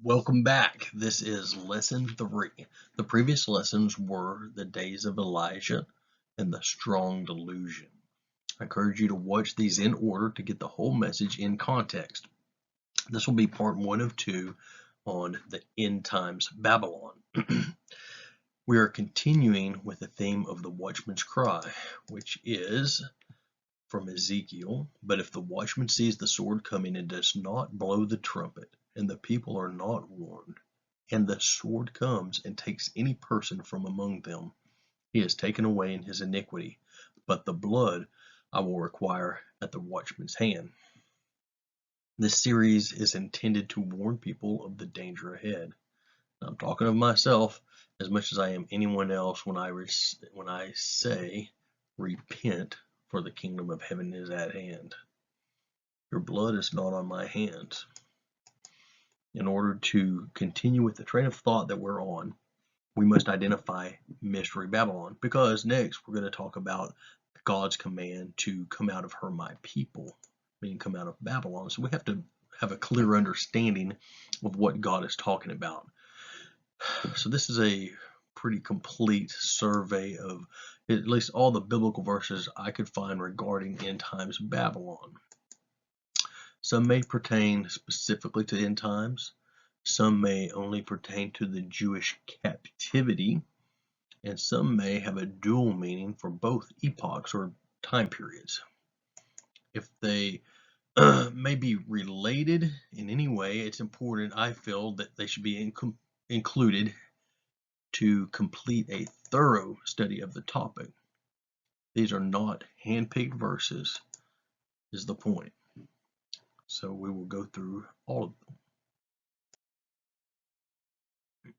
Welcome back. This is lesson 3. The previous lessons were the days of Elijah and the strong delusion. I encourage you to watch these in order to get the whole message in context. This will be part 1 of 2 on the end times Babylon. We are continuing with the theme of the watchman's cry, which is from Ezekiel. But if the watchman sees the sword coming and does not blow the trumpet, and the people are not warned, and the sword comes and takes any person from among them, he is taken away in his iniquity, but the blood I will require at the watchman's hand. This series is intended to warn people of the danger ahead. Now, I'm talking of myself as much as I am anyone else when I say, repent, for the kingdom of heaven is at hand. Your blood is not on my hands. In order to continue with the train of thought that we're on, we must identify Mystery Babylon, because next we're going to talk about God's command to come out of her, my people, meaning come out of Babylon. So we have to have a clear understanding of what God is talking about. So this is a pretty complete survey of at least all the biblical verses I could find regarding end times Babylon. Some may pertain specifically to end times. Some may only pertain to the Jewish captivity, and some may have a dual meaning for both epochs or time periods. If they may be related in any way, it's important, I feel, that they should be included to complete a thorough study of the topic. These are not hand-picked verses, is the point. So we will go through all of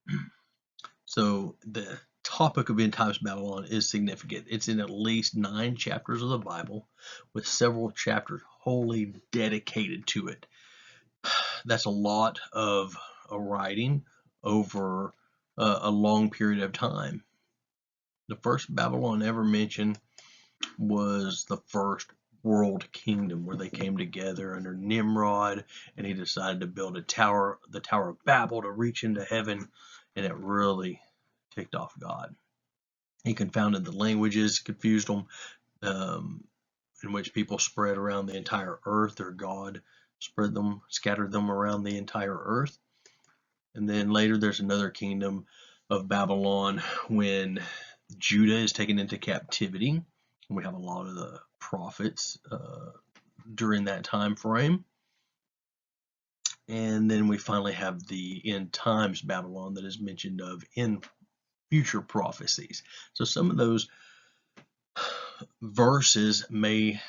them. So the topic of end times Babylon is significant. It's in at least 9 chapters of the Bible, with several chapters wholly dedicated to it. That's a lot of writing over a long period of time. The first Babylon ever mentioned was the first world kingdom, where they came together under Nimrod, and he decided to build a tower, the Tower of Babel, to reach into heaven, and it really ticked off God. He confounded the languages, confused them, in which people spread around the entire earth, or God scattered them around the entire earth. And then later there's another kingdom of Babylon when Judah is taken into captivity. And we have a lot of the prophets during that time frame. And then we finally have the end times Babylon that is mentioned of in future prophecies. So some of those verses may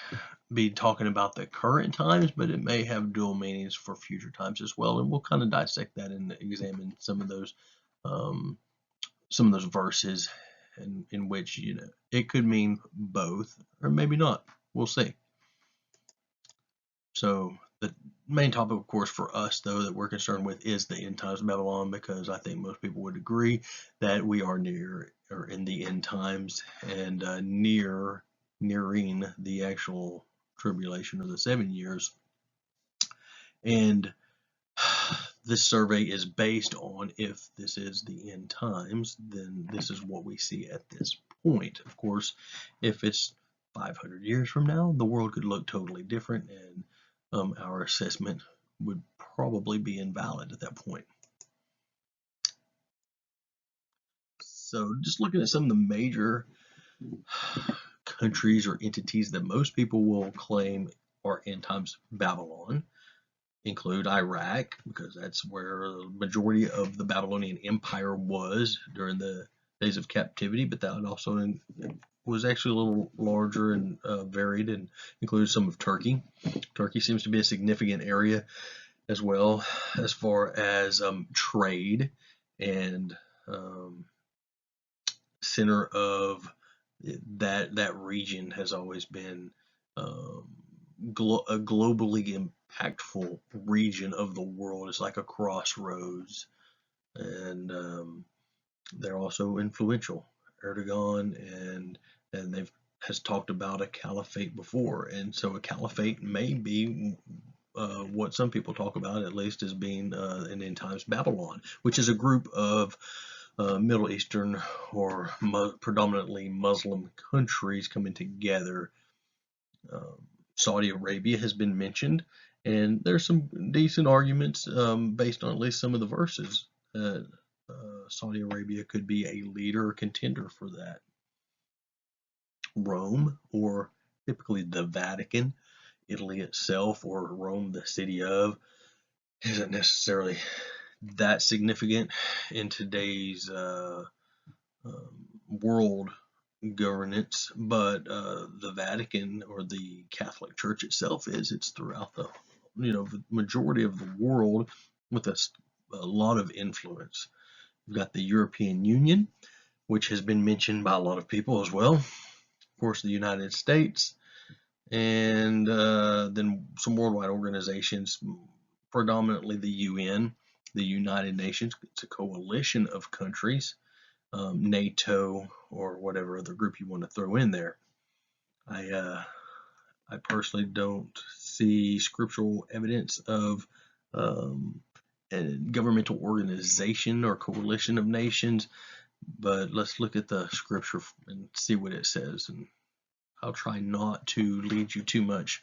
be talking about the current times, but it may have dual meanings for future times as well. And we'll kind of dissect that and examine some of those verses in which, it could mean both or maybe not. We'll see. So the main topic, of course, for us, though, that we're concerned with is the end times of Babylon, because I think most people would agree that we are near, or in the end times, and nearing the actual tribulation of the 7 years. And this survey is based on, if this is the end times, then this is what we see at this point. Of course, if it's 500 years from now, the world could look totally different, and our assessment would probably be invalid at that point. So just looking at some of the major countries or entities that most people will claim are end times Babylon include Iraq, because that's where the majority of the Babylonian Empire was during the days of captivity, but that also was actually a little larger and varied, and includes some of Turkey. Turkey seems to be a significant area as well, as far as trade and center of that region has always been a globally impactful region of the world. It's like a crossroads, and they're also influential. Erdogan and they've has talked about a caliphate before, and so a caliphate may be what some people talk about, at least, as being in end times Babylon, which is a group of Middle Eastern or predominantly Muslim countries coming together. Saudi Arabia has been mentioned, and there's some decent arguments based on at least some of the verses that Saudi Arabia could be a leader or contender for that. Rome, or typically the Vatican, Italy itself, or Rome, the city of, isn't necessarily that significant in today's world governance, but the Vatican or the Catholic Church itself is. It's throughout the majority of the world with a lot of influence. We've got the European Union, which has been mentioned by a lot of people as well. Of course, the United States, and then some worldwide organizations, predominantly the UN, the United Nations. It's a coalition of countries. NATO, or whatever other group you want to throw in there. I personally don't see scriptural evidence of a governmental organization or coalition of nations, but let's look at the scripture and see what it says. And I'll try not to lead you too much,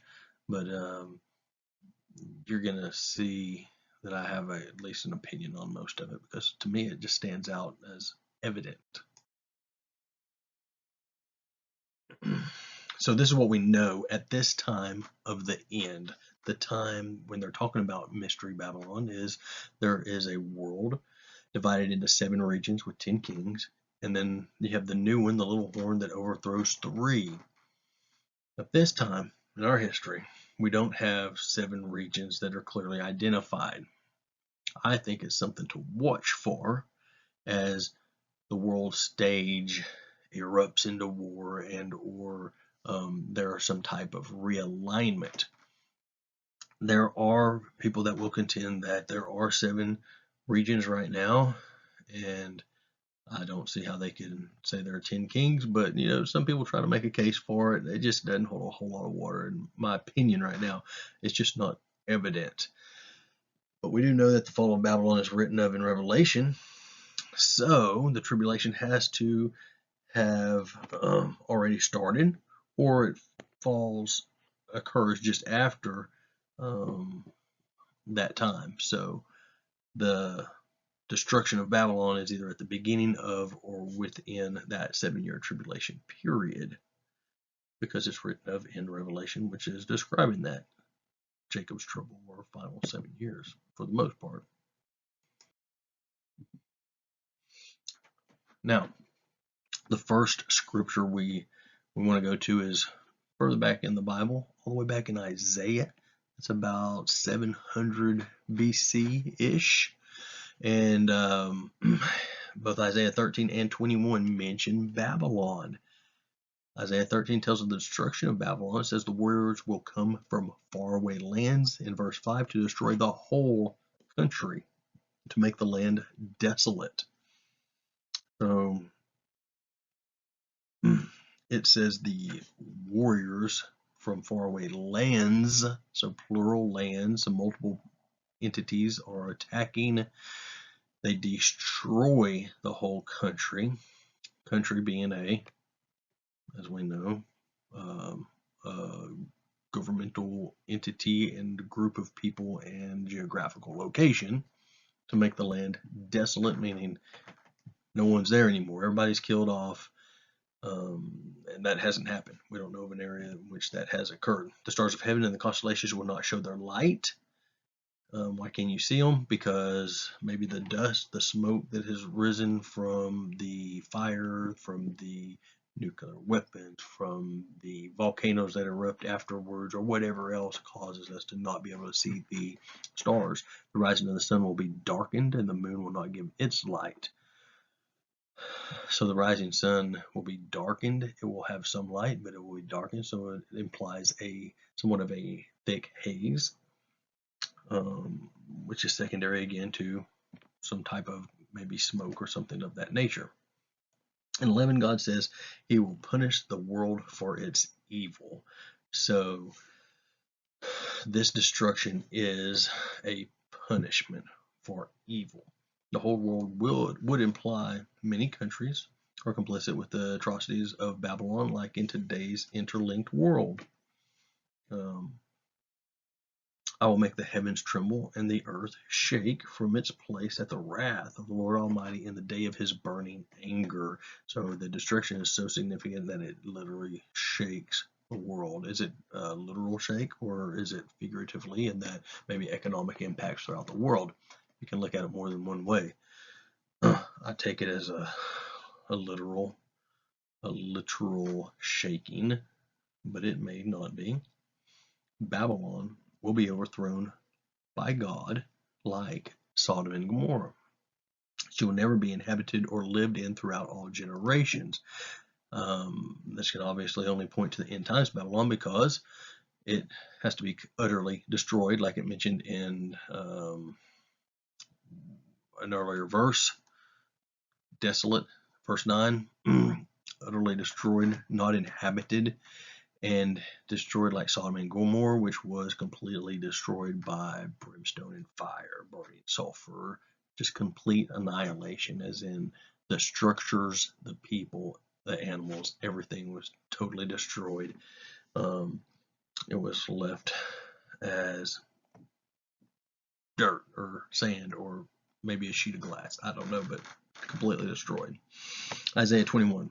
but you're going to see that I have at least an opinion on most of it, because to me it just stands out as evident. So this is what we know at this time of the end. The time when they're talking about Mystery Babylon is there is a world divided into 7 regions with 10 kings, and then you have the new one, the little horn that overthrows 3. At this time in our history, we don't have 7 regions that are clearly identified. I think it's something to watch for as the world stage erupts into war, and or there are some type of realignment. There are people that will contend that there are 7 regions right now, and I don't see how they can say there are 10 kings, but some people try to make a case for it. It just doesn't hold a whole lot of water, in my opinion. Right now, it's just not evident. But we do know that the fall of Babylon is written of in Revelation, so the tribulation has to have already started, or it occurs just after that time. So the destruction of Babylon is either at the beginning of or within that 7-year tribulation period, because it's written of in Revelation, which is describing that Jacob's trouble or final 7 years for the most part. Now, the first scripture we want to go to is further back in the Bible, all the way back in Isaiah. It's about 700 BC-ish. And both Isaiah 13 and 21 mention Babylon. Isaiah 13 tells of the destruction of Babylon. It says the warriors will come from faraway lands, in verse 5, to destroy the whole country, to make the land desolate. So it says the warriors from faraway lands, so plural lands, so multiple entities are attacking. They destroy the whole country. Country being as we know, governmental entity and group of people and geographical location, to make the land desolate, meaning no one's there anymore. Everybody's killed off. And that hasn't happened. We don't know of an area in which that has occurred. The stars of heaven and the constellations will not show their light. Why can't you see them? Because maybe the dust, the smoke that has risen from the fire, from the nuclear weapons, from the volcanoes that erupt afterwards, or whatever else causes us to not be able to see the stars. The rising of the sun will be darkened, and the moon will not give its light. So the rising sun will be darkened. It will have some light, but it will be darkened, so it implies somewhat of a thick haze, which is secondary again to some type of maybe smoke or something of that nature. In 11, God says he will punish the world for its evil. So this destruction is a punishment for evil. The whole world would imply many countries are complicit with the atrocities of Babylon, like in today's interlinked world. I will make the heavens tremble and the earth shake from its place at the wrath of the Lord Almighty in the day of his burning anger. So the destruction is so significant that it literally shakes the world. Is it a literal shake, or is it figuratively in that maybe economic impacts throughout the world? You can look at it more than one way. I take it as a literal shaking, but it may not be. Babylon will be overthrown by God like Sodom and Gomorrah. She will never be inhabited or lived in throughout all generations. This can obviously only point to the end times Babylon, because it has to be utterly destroyed, like it mentioned in an earlier verse. Desolate, verse 9, utterly destroyed, not inhabited, and destroyed like Sodom and Gomorrah, which was completely destroyed by brimstone and fire, burning sulfur, just complete annihilation, as in the structures, the people, the animals, everything was totally destroyed. It was left as dirt or sand or maybe a sheet of glass. I don't know, but completely destroyed. Isaiah 21.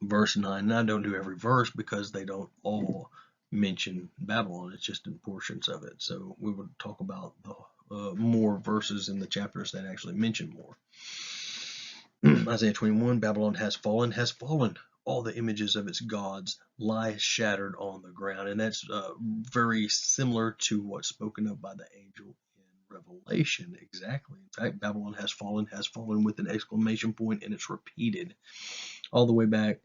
Verse 9, and I don't do every verse because they don't all mention Babylon. It's just in portions of it. So we would talk about the more verses in the chapters that actually mention more. Isaiah 21, Babylon has fallen. All the images of its gods lie shattered on the ground. And that's very similar to what's spoken of by the angel in Revelation. Exactly. In fact, Babylon has fallen with an exclamation point, and it's repeated all the way back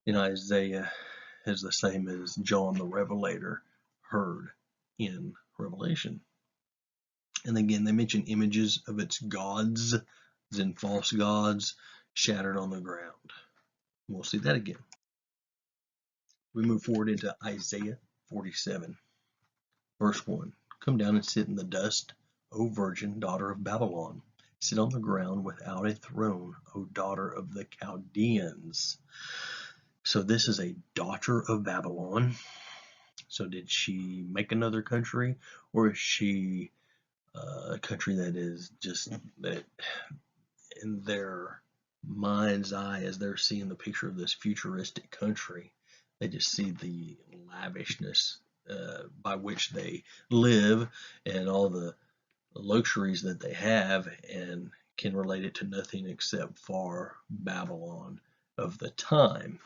in Isaiah, is the same as John the Revelator heard in Revelation. And again, they mention images of its gods, as in false gods, shattered on the ground. We'll see that again. We move forward into Isaiah 47, verse 1. Come down and sit in the dust, O virgin daughter of Babylon. Sit on the ground without a throne, O daughter of the Chaldeans. So this is a daughter of Babylon. So did she make another country, or is she a country that is just that in their mind's eye, as they're seeing the picture of this futuristic country, they just see the lavishness by which they live and all the luxuries that they have, and can relate it to nothing except for Babylon of the time.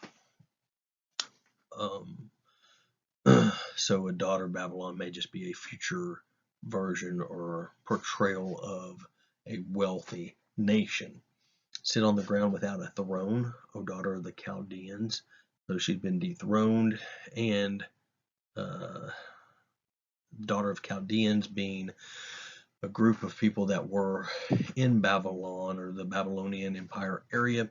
So a daughter of Babylon may just be a future version or portrayal of a wealthy nation. Sit on the ground without a throne, O daughter of the Chaldeans. So she'd been dethroned, and daughter of Chaldeans being a group of people that were in Babylon or the Babylonian Empire area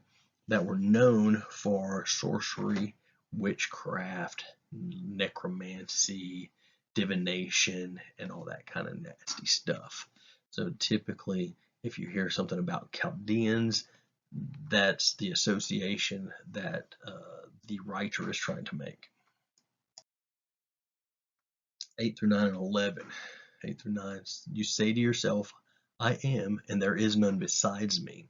that were known for sorcery, witchcraft, necromancy, divination, and all that kind of nasty stuff. So typically, if you hear something about Chaldeans, that's the association that the writer is trying to make. 8 through 9 and 11. 8 through 9. You say to yourself, I am, and there is none besides me.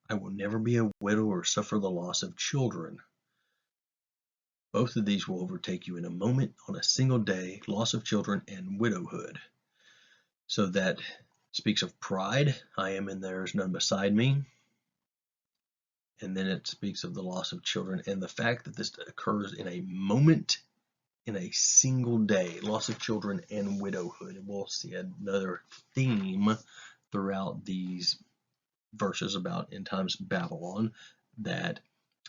I will never be a widow or suffer the loss of children. Both of these will overtake you in a moment, on a single day, loss of children and widowhood. So that speaks of pride. I am, and there is none beside me. And then it speaks of the loss of children and the fact that this occurs in a moment, in a single day, loss of children and widowhood. And we'll see another theme throughout these verses about end times Babylon, that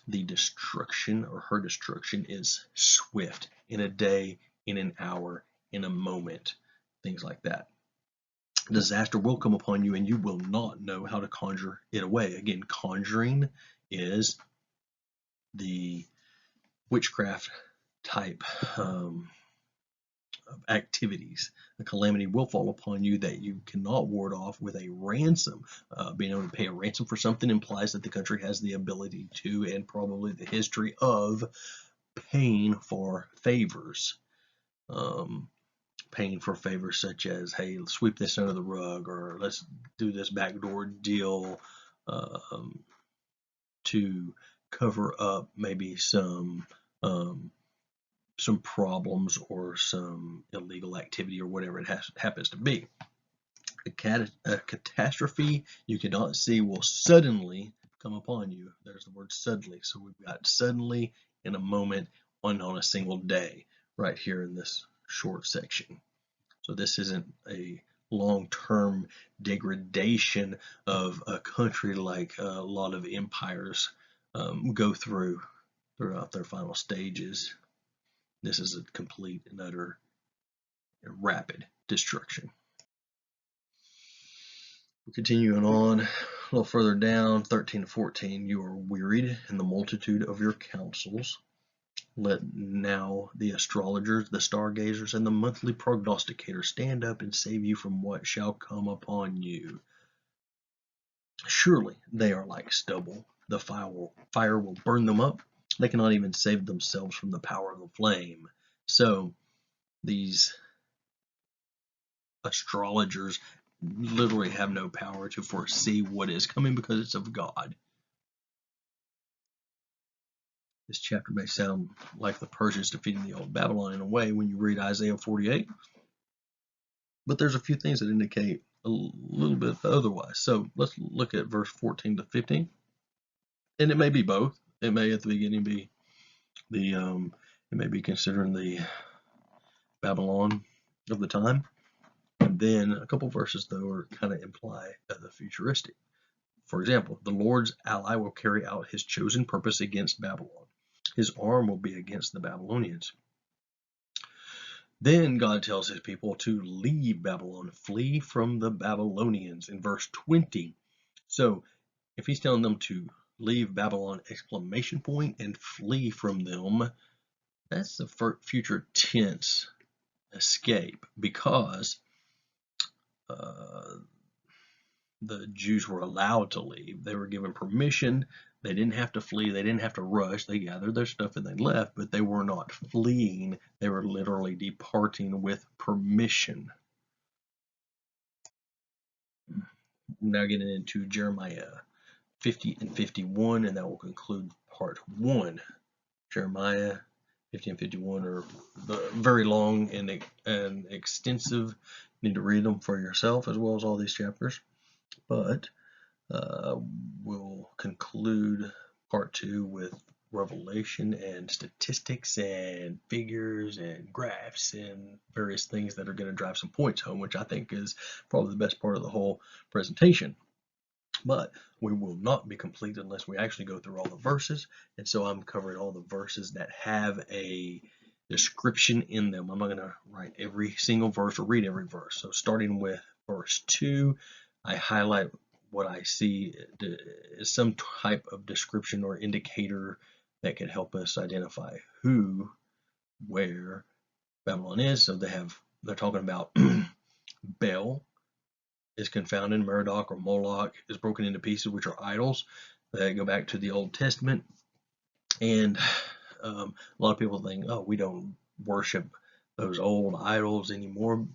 the destruction, or her destruction, is swift, in a day, in an hour, in a moment, things like that. Disaster will come upon you, and you will not know how to conjure it away. Again, conjuring is the witchcraft type activities. A calamity will fall upon you that you cannot ward off with a ransom. Being able to pay a ransom for something implies that the country has the ability to, and probably the history of, paying for favors. Paying for favors such as, hey, sweep this under the rug, or let's do this backdoor deal to cover up maybe some problems or some illegal activity or whatever it happens to be. A catastrophe you cannot see will suddenly come upon you. There's the word suddenly. So we've got suddenly, in a moment, on a single day, right here in this short section. So this isn't a long-term degradation of a country like a lot of empires go throughout their final stages. This is a complete and utter rapid destruction. Continuing on a little further down, 13 to 14, you are wearied in the multitude of your counsels. Let now the astrologers, the stargazers, and the monthly prognosticators stand up and save you from what shall come upon you. Surely they are like stubble. The fire will burn them up. They cannot even save themselves from the power of the flame. So these astrologers literally have no power to foresee what is coming because it's of God. This chapter may sound like the Persians defeating the old Babylon in a way when you read Isaiah 48, but there's a few things that indicate a little bit otherwise. So let's look at verse 14 to 15, and it may be both. It may at the beginning be it may be considering the Babylon of the time, and then a couple verses though are kind of imply the futuristic. For example, the Lord's ally will carry out his chosen purpose against Babylon. His arm will be against the Babylonians. Then God tells his people to leave Babylon, flee from the Babylonians in verse 20. So if he's telling them to leave Babylon, exclamation point, and flee from them, that's the future tense escape, because the Jews were allowed to leave. They were given permission. They didn't have to flee. They didn't have to rush. They gathered their stuff and they left, but they were not fleeing. They were literally departing with permission. Now getting into Jeremiah 50 and 51, and that will conclude part 1. Jeremiah 50 and 51 are very long and extensive. You need to read them for yourself as well as all these chapters. But we'll conclude part 2 with revelation and statistics and figures and graphs and various things that are going to drive some points home, which I think is probably the best part of the whole presentation. But we will not be complete unless we actually go through all the verses, and so I'm covering all the verses that have a description in them. I'm not going to write every single verse or read every verse. So starting with verse 2, I highlight what I see as some type of description or indicator that could help us identify who, where Babylon is. So they're talking about Bel is confounded, Merodach or Moloch is broken into pieces, which are idols that go back to the Old Testament. And a lot of people think, oh, we don't worship those old idols anymore,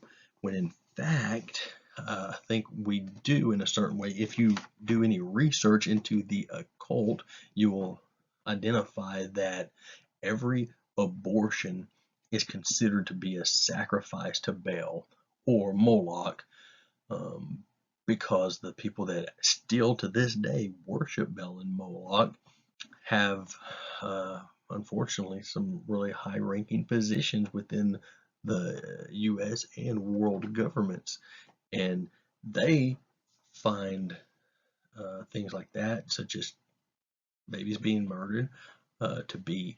when in fact I think we do in a certain way. If you do any research into the occult, you will identify that every abortion is considered to be a sacrifice to Baal or Moloch, because the people that still to this day worship Baal and Moloch have unfortunately some really high-ranking positions within the U.S. and world governments. And they find things like that, such as babies being murdered, to be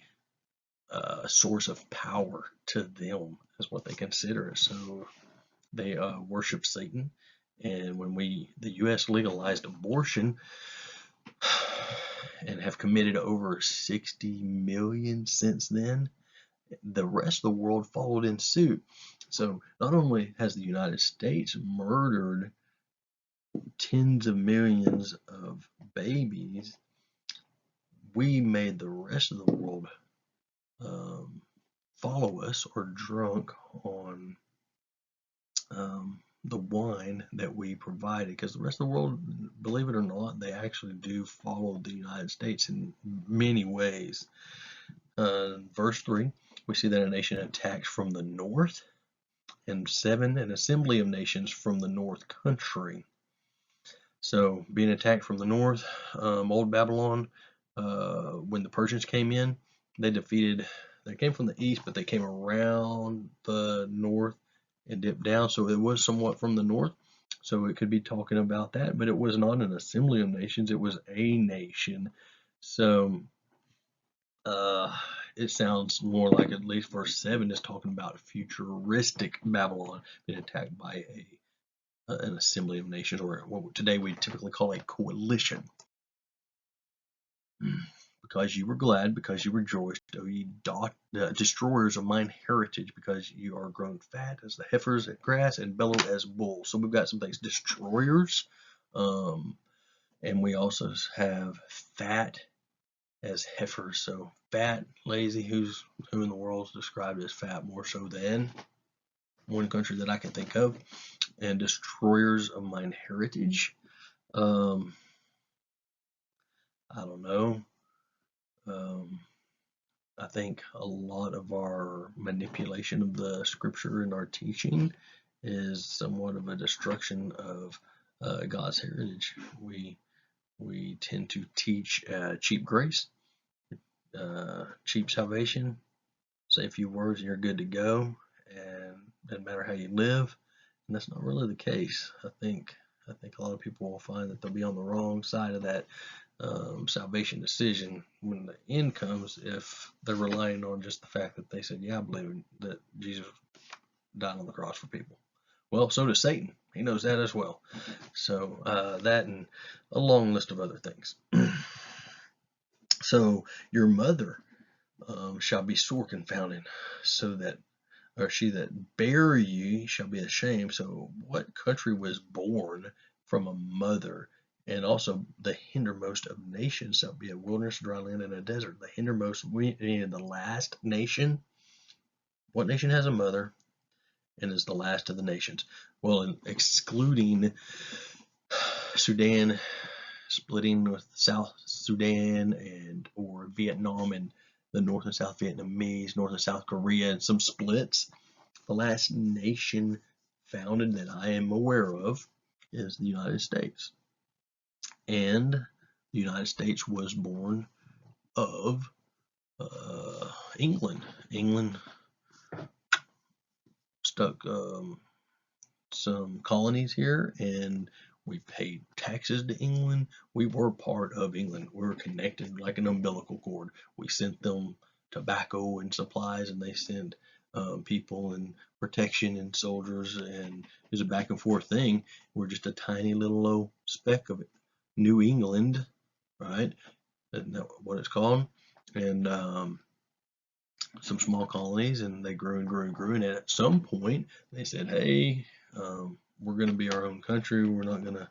a source of power to them, is what they consider. So they worship Satan. And when the U.S. legalized abortion and have committed over 60 million since then, the rest of the world followed in suit. So not only has the United States murdered tens of millions of babies, we made the rest of the world follow us or drunk on the wine that we provided, because the rest of the world, believe it or not, they actually do follow the United States in many ways. Verse 3, we see that a nation attacks from the north, and 7, an assembly of nations from the north country. So being attacked from the north, old Babylon, when the Persians came in, they came from the east, but they came around the north and dipped down. So it was somewhat from the north. So it could be talking about that, but it was not an assembly of nations. It was a nation. So it sounds more like at least verse 7 is talking about futuristic Babylon being attacked by an assembly of nations, or what today we typically call a coalition. Because you were glad, because you rejoiced, O ye destroyers of mine heritage, because you are grown fat as the heifers at grass and bellow as bulls. So we've got some things, destroyers, and we also have fat as heifers. So fat, lazy, who in the world is described as fat more so than one country that I can think of, and destroyers of mine heritage. I don't know. I think a lot of our manipulation of the scripture and our teaching is somewhat of a destruction of God's heritage. We tend to teach cheap grace, cheap salvation, say a few words and you're good to go, and it doesn't matter how you live. And that's not really the case. I think a lot of people will find that they'll be on the wrong side of that salvation decision when the end comes, if they're relying on just the fact that they said, yeah, I believe that Jesus died on the cross for people. Well, so does Satan. He knows that as well. So that and a long list of other things. So your mother shall be sore confounded, so that, or she that bare you shall be ashamed. So what country was born from a mother? And also the hindermost of nations shall be a wilderness, dry land, and a desert. The hindermost, meaning the last nation. What nation has a mother and is the last of the nations? Well, in excluding Sudan, splitting with South Sudan and or Vietnam and the North and South Vietnamese, North and South Korea, and some splits, the last nation founded that I am aware of is the United States. And the United States was born of England. England stuck some colonies here, and we paid taxes to England. We were part of England. We were connected like an umbilical cord. We sent them tobacco and supplies, and they sent people and protection and soldiers, and it was a back and forth thing. We're just a tiny little low speck of it. New England, right? Isn't that what it's called? And some small colonies, and they grew and grew and grew. And at some point, they said, "Hey, we're going to be our own country. We're not going to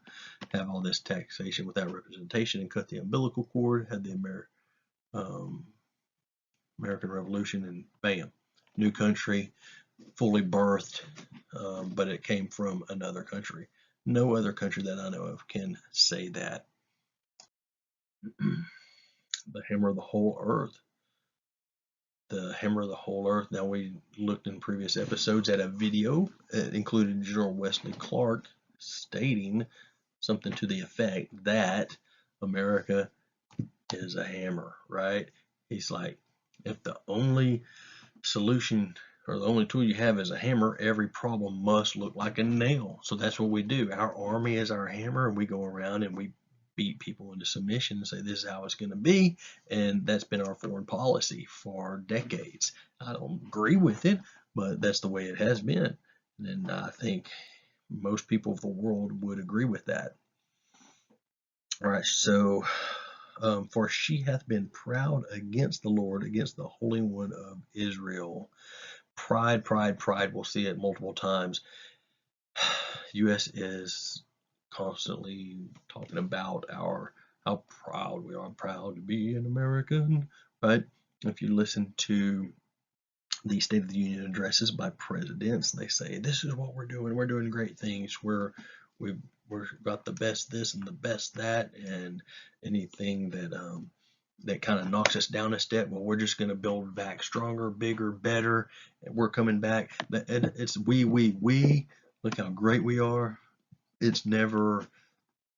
have all this taxation without representation," and cut the umbilical cord. Had the American Revolution, and bam, new country, fully birthed. But it came from another country. No other country that I know of can say that. The hammer of the whole earth. The hammer of the whole earth. Now, we looked in previous episodes at a video that included General Wesley Clark stating something to the effect that America is a hammer, right? He's like, if the only solution or the only tool you have is a hammer, every problem must look like a nail. So that's what we do. Our army is our hammer, and we go around and we beat people into submission and say this is how it's going to be, and that's been our foreign policy for decades. I don't agree with it, but that's the way it has been, and I think most people of the world would agree with that. All right, so for she hath been proud against the Lord, against the Holy One of Israel. Pride, pride, pride. We'll see it multiple times. U.S. is constantly talking about how proud we are. I'm proud to be an American, right? If you listen to the State of the Union addresses by presidents, they say this is what we're doing. We're doing great things. We've got the best this and the best that, and anything that kind of knocks us down a step, well, we're just going to build back stronger, bigger, better. We're coming back. It's we. Look how great we are. It's never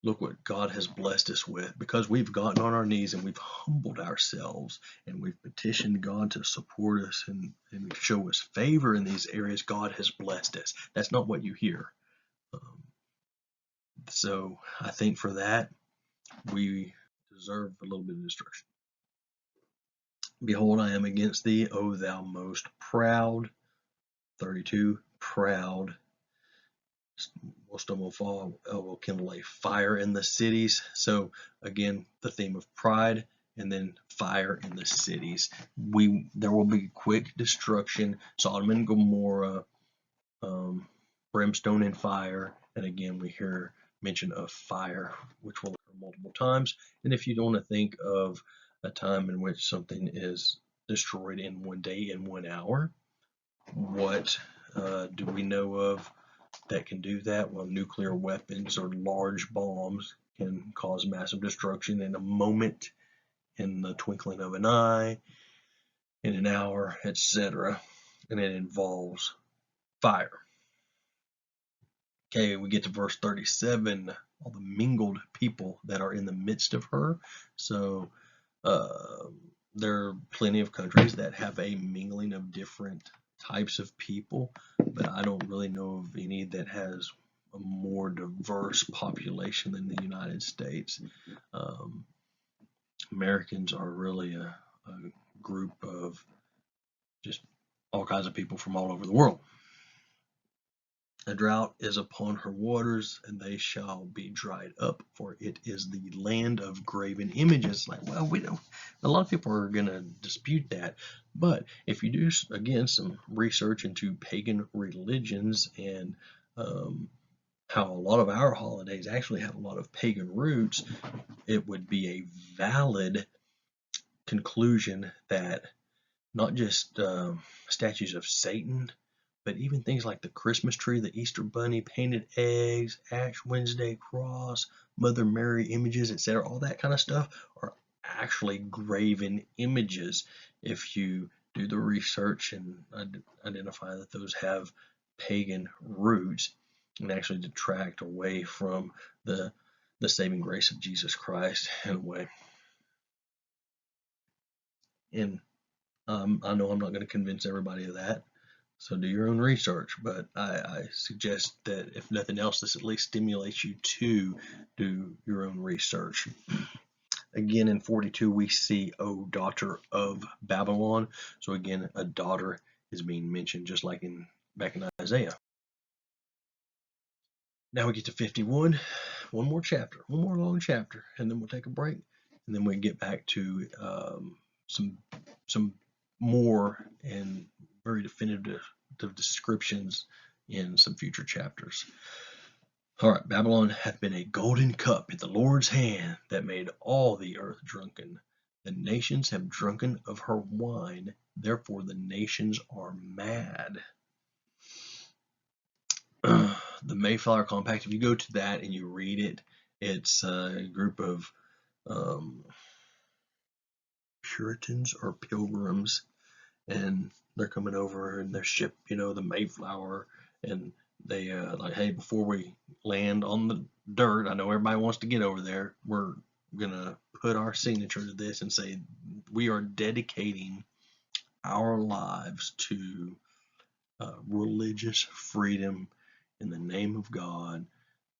look what God has blessed us with, because we've gotten on our knees and we've humbled ourselves and we've petitioned God to support us and show us favor in these areas. God has blessed us. That's not what you hear. So I think for that, we deserve a little bit of destruction. Behold, I am against thee, O thou most proud. 32, proud. Will stumble, fall, will kindle a fire in the cities. So again, the theme of pride, and then fire in the cities. There will be quick destruction. Sodom and Gomorrah, brimstone and fire, and again we hear mention of fire, which will occur multiple times. And if you want to think of a time in which something is destroyed in 1 day and 1 hour, what do we know of that can do that? Well, nuclear weapons or large bombs can cause massive destruction in a moment, in the twinkling of an eye, in an hour, etc. And it involves fire. Okay, we get to verse 37, all the mingled people that are in the midst of her. So there are plenty of countries that have a mingling of different types of people, but I don't really know of any that has a more diverse population than the United States. Americans are really a group of just all kinds of people from all over the world. A drought is upon her waters, and they shall be dried up, for it is the land of graven images. Like, well, we don't. A lot of people are going to dispute that, but if you do again some research into pagan religions and how a lot of our holidays actually have a lot of pagan roots, it would be a valid conclusion that not just statues of Satan, but even things like the Christmas tree, the Easter bunny, painted eggs, Ash Wednesday cross, Mother Mary images, etc., all that kind of stuff are actually graven images if you do the research and identify that those have pagan roots and actually detract away from the saving grace of Jesus Christ in a way. And I know I'm not going to convince everybody of that, so do your own research, but I suggest that if nothing else, this at least stimulates you to do your own research. Again, in 42, we see, O daughter of Babylon. So again, a daughter is being mentioned just like back in Isaiah. Now we get to 51, one more long chapter, and then we'll take a break, and then we get back to some more and very definitive descriptions in some future chapters. All right, Babylon hath been a golden cup in the Lord's hand that made all the earth drunken. The nations have drunken of her wine, therefore the nations are mad. The Mayflower Compact, if you go to that and you read it, it's a group of Puritans or pilgrims, and they're coming over in their ship, the Mayflower, and they like, hey, before we land on the dirt, I know everybody wants to get over there, we're gonna put our signature to this and say we are dedicating our lives to religious freedom in the name of God,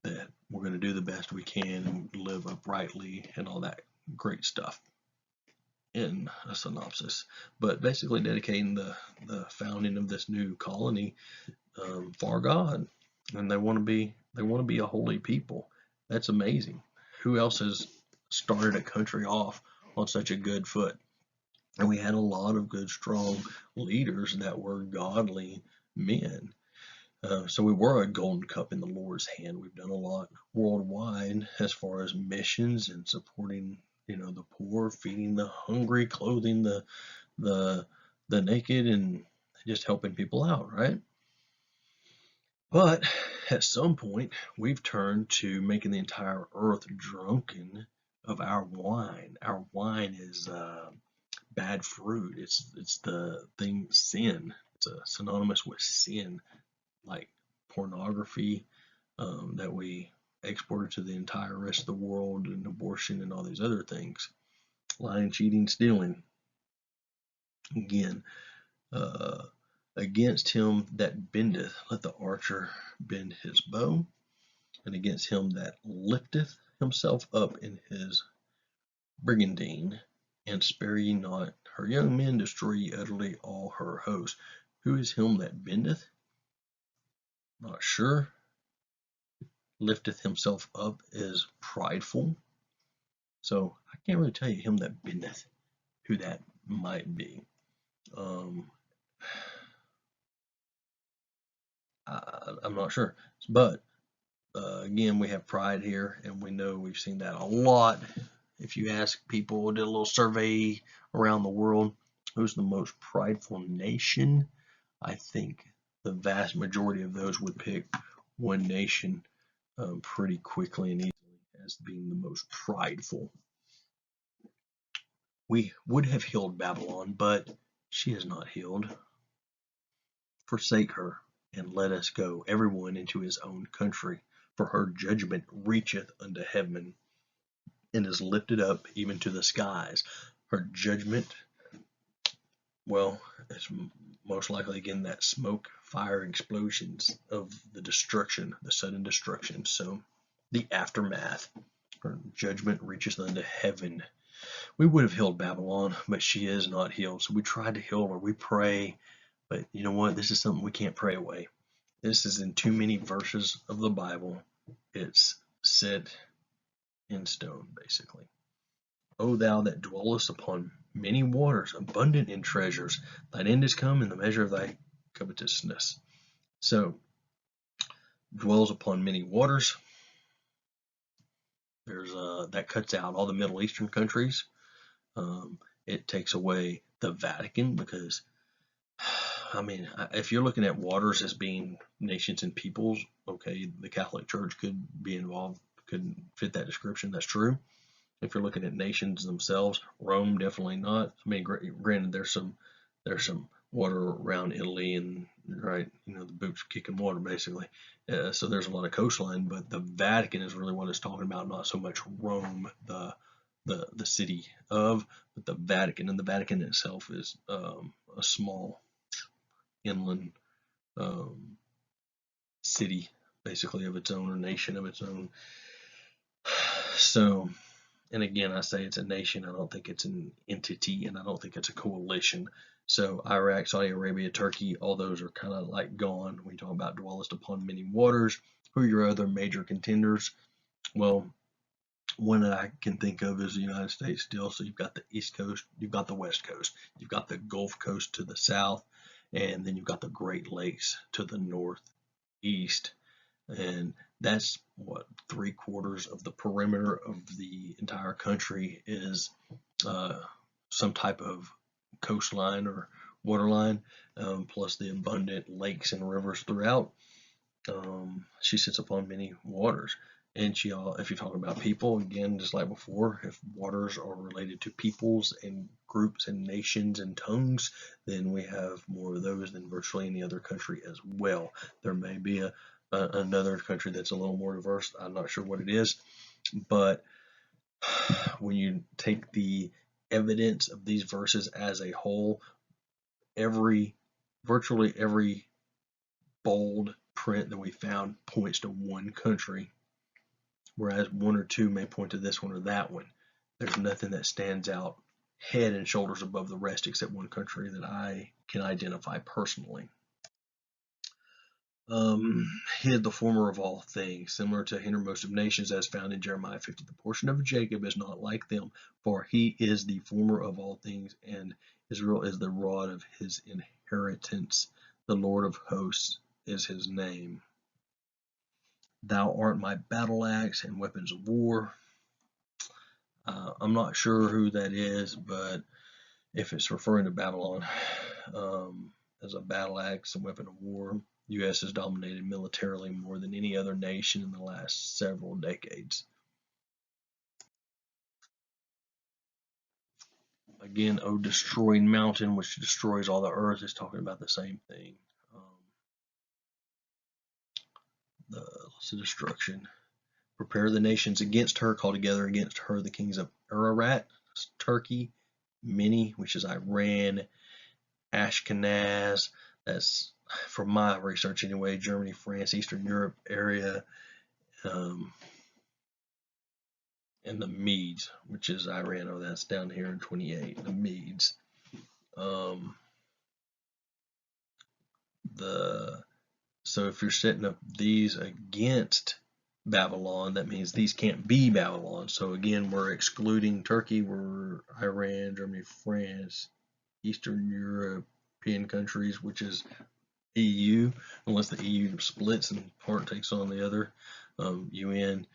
that we're going to do the best we can and live uprightly and all that great stuff in a synopsis. But basically dedicating the founding of this new colony for God, and they want to be a holy people. That's amazing. Who else has started a country off on such a good foot? And we had a lot of good, strong leaders that were godly men. So we were a golden cup in the Lord's hand. We've done a lot worldwide as far as missions and supporting, the poor, feeding the hungry, clothing the naked, and just helping people out, right? But at some point, we've turned to making the entire earth drunken of our wine. Our wine is bad fruit. It's the thing, sin. It's synonymous with sin, like pornography, that we exported to the entire rest of the world, and abortion and all these other things. Lying, cheating, stealing. Again, against him that bendeth, let the archer bend his bow, and against him that lifteth himself up in his brigandine, and spare ye not her young men, destroy ye utterly all her host. Who is him that bendeth? Not sure. Lifteth himself up is prideful. So I can't really tell you him that bendeth, who that might be. I'm not sure. But again, we have pride here, and we know we've seen that a lot. If you ask people, did a little survey around the world, who's the most prideful nation? I think the vast majority of those would pick one nation pretty quickly and easily as being the most prideful. We would have healed Babylon, but she is not healed. Forsake her, and let us go, everyone into his own country, for her judgment reacheth unto heaven, and is lifted up even to the skies. Her judgment, well, it's most likely again that smoke, fire, explosions of the destruction, the sudden destruction. So the aftermath. Her judgment reaches unto heaven. We would have healed Babylon, but she is not healed. So we tried to heal her. We pray, but you know what? This is something we can't pray away. This is in too many verses of the Bible. It's set in stone, basically. O thou that dwellest upon many waters, abundant in treasures, thine end is come in the measure of thy covetousness. So, dwells upon many waters. There's that cuts out all the Middle Eastern countries. It takes away the Vatican because, I mean, if you're looking at waters as being nations and peoples, okay, the Catholic Church could be involved, could fit that description. That's true. If you're looking at nations themselves, Rome definitely not. I mean, granted, there's some water around Italy, and right, the boots kicking water basically. So there's a lot of coastline, but the Vatican is really what it's talking about, not so much Rome, the city of, but the Vatican, and the Vatican itself is a small inland city, basically of its own, or nation of its own. So, and again, I say it's a nation. I don't think it's an entity, and I don't think it's a coalition. So Iraq, Saudi Arabia, Turkey, all those are kind of like gone. We talk about dwellest upon many waters. Who are your other major contenders? Well, one that I can think of is the United States still. So you've got the East Coast, you've got the West Coast, you've got the Gulf Coast to the south, and then you've got the Great Lakes to the northeast. And that's what 3/4 of the perimeter of the entire country is some type of coastline or waterline, plus the abundant lakes and rivers throughout. She sits upon many waters. And if you're talking about people, again, just like before, if waters are related to peoples and groups and nations and tongues, then we have more of those than virtually any other country as well. There may be another country that's a little more diverse. I'm not sure what it is, but when you take the evidence of these verses as a whole, virtually every bold print that we found points to one country, whereas one or two may point to this one or that one. There's nothing that stands out head and shoulders above the rest except one country that I can identify personally. hid the former of all things, similar to hindermost of nations as found in Jeremiah 50. The portion of Jacob is not like them, for he is the former of all things, and Israel is the rod of his inheritance. The Lord of hosts is his name. Thou art my battle axe and weapons of war. I'm not sure who that is, but if it's referring to Babylon as a battle axe and weapon of war, U.S. has dominated militarily more than any other nation in the last several decades. Again, O destroying mountain, which destroys all the earth, is talking about the same thing. The destruction. Prepare the nations against her, call together against her the kings of Ararat, Turkey, Mini, which is Iran, Ashkenaz, that's from my research anyway, Germany, France, Eastern Europe area, and the Medes, which is Iran. Oh, that's down here in 28, the Medes. So if you're setting up these against Babylon, that means these can't be Babylon. So again, we're excluding Turkey, we're Iran, Germany, France, Eastern European countries, which is EU, unless the EU splits and part takes on the other, UN.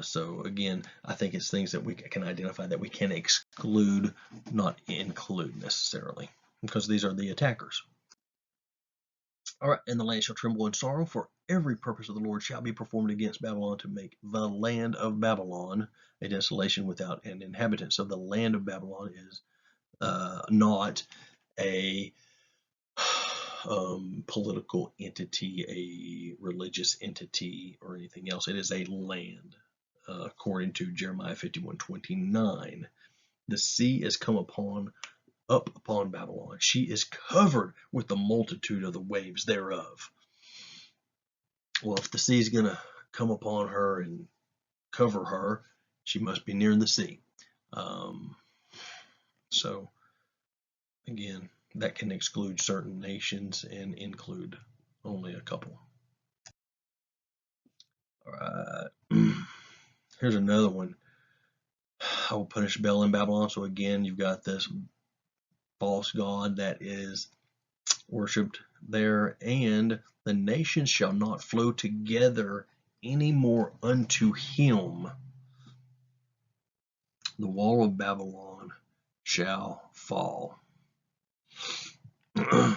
So again, I think it's things that we can identify that we can exclude, not include necessarily, because these are the attackers. All right, and the land shall tremble in sorrow, for every purpose of the Lord shall be performed against Babylon to make the land of Babylon a desolation without an inhabitant. So the land of Babylon is not a political entity, a religious entity, or anything else. It is a land, according to Jeremiah 51:29. The sea is come up upon Babylon. She is covered with the multitude of the waves thereof. Well, if the sea is going to come upon her and cover her, she must be near the sea. So, again, that can exclude certain nations and include only a couple. All right. Here's another one. I will punish Bel in Babylon. So again, you've got this false god that is worshipped there, and the nations shall not flow together any more unto him. The wall of Babylon shall fall. The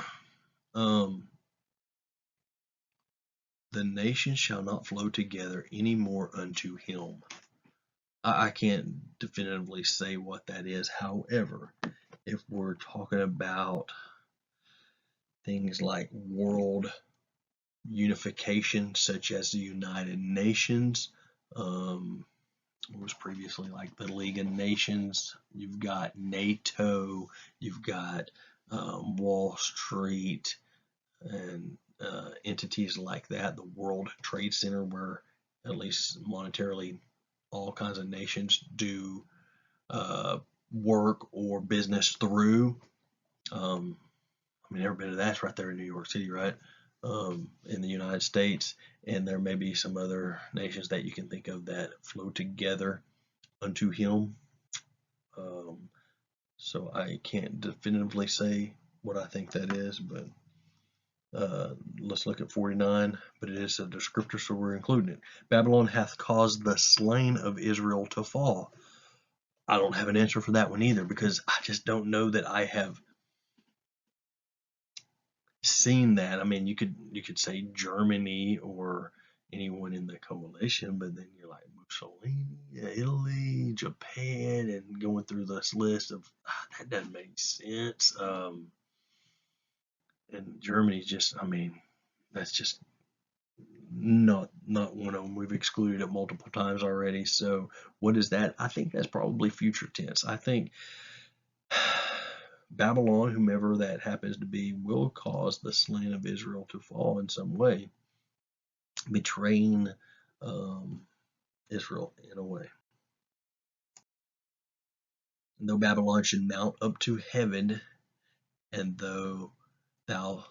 nations shall not flow together any more unto him. I can't definitively say what that is. However, if we're talking about things like world unification, such as the United Nations, it was previously like the League of Nations, you've got NATO, you've got Wall Street, and entities like that, the World Trade Center, where at least monetarily all kinds of nations do work or business through. I mean, never been to that. It's right there in New York City, right? In the United States, and there may be some other nations that you can think of that flow together unto him. So I can't definitively say what I think that is, but let's look at 49, but it is a descriptor, so we're including it. Babylon hath caused the slain of Israel to fall. I don't have an answer for that one either, because I just don't know that I have seen that. I mean, you could say Germany or anyone in the coalition, but then you're like Mussolini, Italy, Japan, and going through this list of that doesn't make sense. And Germany's just, I mean, that's just not one of them. We've excluded it multiple times already. So what is that? I think that's probably future tense. I think Babylon, whomever that happens to be, will cause the slain of Israel to fall in some way, betraying Israel in a way. And though Babylon should mount up to heaven, and though thou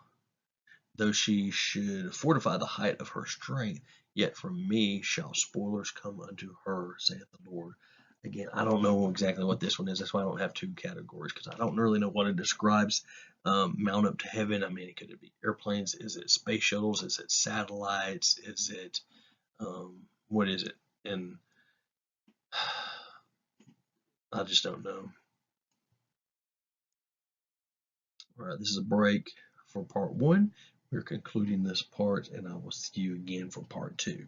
though she should fortify the height of her strength, yet from me shall spoilers come unto her, saith the Lord. Again, I don't know exactly what this one is. That's why I don't have two categories, because I don't really know what it describes. Mount up to heaven. I mean, could it be airplanes? Is it space shuttles? Is it satellites? Is it what is it? And I just don't know. All right, this is a break for part one. We're concluding this part, and I will see you again for part two.